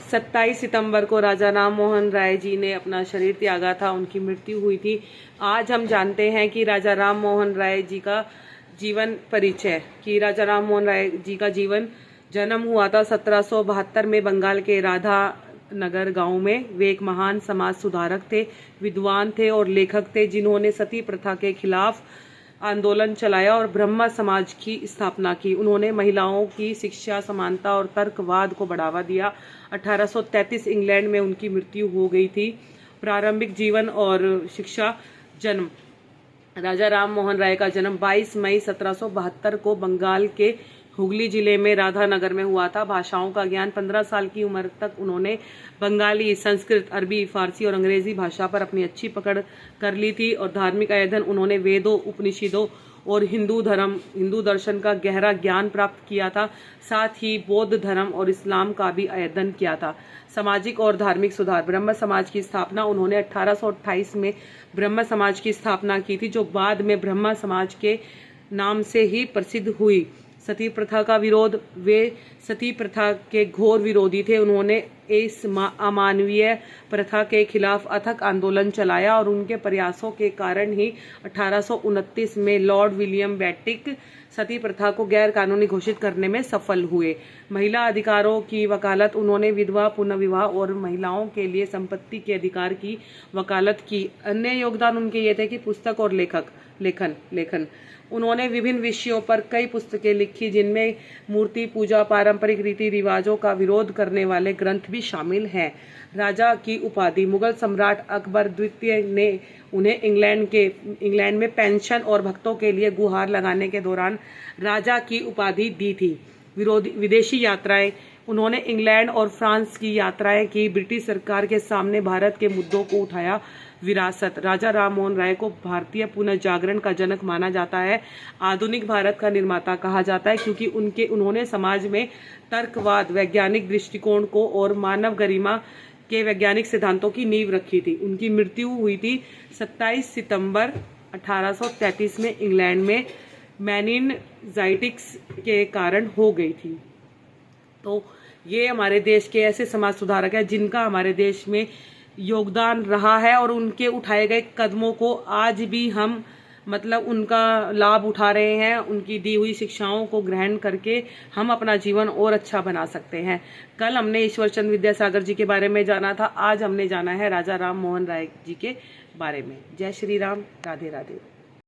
27 सितंबर को राजा राम मोहन राय जी ने अपना शरीर त्यागा था, उनकी मृत्यु हुई थी। आज हम जानते हैं कि राजा राम मोहन राय जी का जीवन परिचय, कि राजा राम मोहन राय जी का जन्म हुआ था 1772 में बंगाल के राधा नगर गांव में। वे एक महान समाज सुधारक थे, विद्वान थे और लेखक थे, जिन्होंने सती प्रथा के खिलाफ आंदोलन चलाया और ब्रह्म समाज की स्थापना की। उन्होंने महिलाओं की शिक्षा, समानता और तर्कवाद को बढ़ावा दिया। 1833 इंग्लैंड में उनकी मृत्यु हो गई थी। प्रारंभिक जीवन और शिक्षा। जन्म। राजा राम मोहन राय का जन्म 22 मई 1772 को बंगाल के हुगली जिले में राधानगर में हुआ था। भाषाओं का ज्ञान। 15 साल की उम्र तक उन्होंने बंगाली, संस्कृत, अरबी, फारसी और अंग्रेजी भाषा पर अपनी अच्छी पकड़ कर ली थी और धार्मिक अध्ययन उन्होंने वेदों, उपनिषदों और हिंदू दर्शन का गहरा ज्ञान प्राप्त किया था। साथ ही बौद्ध धर्म और इस्लाम का भी अध्ययन किया था। सामाजिक और धार्मिक सुधार। ब्रह्म समाज की स्थापना। उन्होंने 1828 में ब्रह्म समाज की स्थापना की थी, जो बाद में ब्रह्म समाज के नाम से ही प्रसिद्ध हुई। सती प्रथा का विरोध। वे सती प्रथा के घोर विरोधी थे। उन्होंने इस अमानवीय प्रथा के खिलाफ अथक आंदोलन चलाया और उनके प्रयासों के कारण ही 1829 में लॉर्ड विलियम बेंटिक सती प्रथा को गैर कानूनी घोषित करने में सफल हुए। महिला अधिकारों की वकालत। उन्होंने विधवा पुनर्विवाह और महिलाओं के लिए संपत्ति के अधिकार की वकालत की। अन्य योगदान उनके ये थे कि पुस्तक और लेखन। उन्होंने विभिन्न विषयों पर कई पुस्तकें लिखी, जिनमें मूर्ति पूजा, पारंपरिक रीति रिवाजों का विरोध करने वाले ग्रंथ भी शामिल हैं। राजा की उपाधि। मुगल सम्राट अकबर द्वितीय ने उन्हें इंग्लैंड में पेंशन और भक्तों के लिए गुहार लगाने के दौरान राजा की उपाधि दी थी। विदेशी यात्राएं। उन्होंने इंग्लैंड और फ्रांस की यात्राएं की। ब्रिटिश सरकार के सामने भारत के मुद्दों को उठाया। विरासत। राजा राम मोहन राय को भारतीय पुनर्जागरण का जनक माना जाता है। आधुनिक भारत का निर्माता कहा जाता है, क्योंकि उन्होंने समाज में तर्कवाद, वैज्ञानिक दृष्टिकोण को और मानव गरिमा के वैज्ञानिक सिद्धांतों की नींव रखी थी। उनकी मृत्यु हुई थी 27 सितंबर 1833 में इंग्लैंड में मेनिनजाइटिस के कारण हो गई थी। तो ये हमारे देश के ऐसे समाज सुधारक हैं जिनका हमारे देश में योगदान रहा है और उनके उठाए गए कदमों को आज भी हम उनका लाभ उठा रहे हैं। उनकी दी हुई शिक्षाओं को ग्रहण करके हम अपना जीवन और अच्छा बना सकते हैं। कल हमने ईश्वर चंद्र विद्यासागर जी के बारे में जाना था, आज हमने जाना है राजा राम मोहन राय जी के बारे में। जय श्री राम। राधे राधे।